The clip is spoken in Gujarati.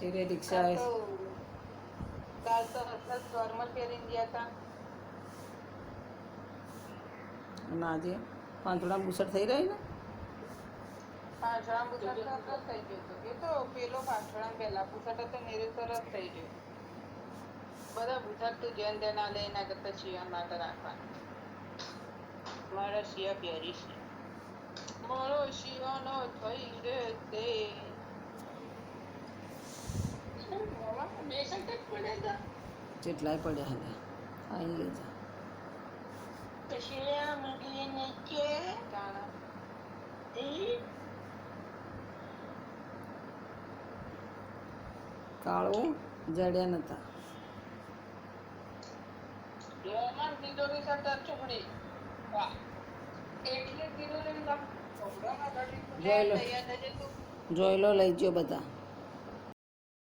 એટલે રિક્ષા કાલ આવે તો કાલ તો હસરત નોર્મલ પહેરીને ગયા હતા. અને આજે પાંચડા બુસટ થઈ રહી ને પાછળ બુસટ તરત થઈ ગયો હતો. એ તો પેલો પાછળ પહેલા બુસટ હતો ને એ તરત થઈ ગયો. બધા બુસટ તું જેન તેના લે એના કરતા શિયા માટે રાખવાનું. મારા શિયા પહેરી છે. મારો શિયાનો થઈ છે તે જેટલાય પડ્યા હતા આવીને લઈ જા. પછી મૂકી નીચે જાણા કાળું જડ્યા નતા. રોમન તિજોરી સાથે ચૂકડી વાહ એટલે તિજોરી ના જોઈ લો લઈ ગયો બધા.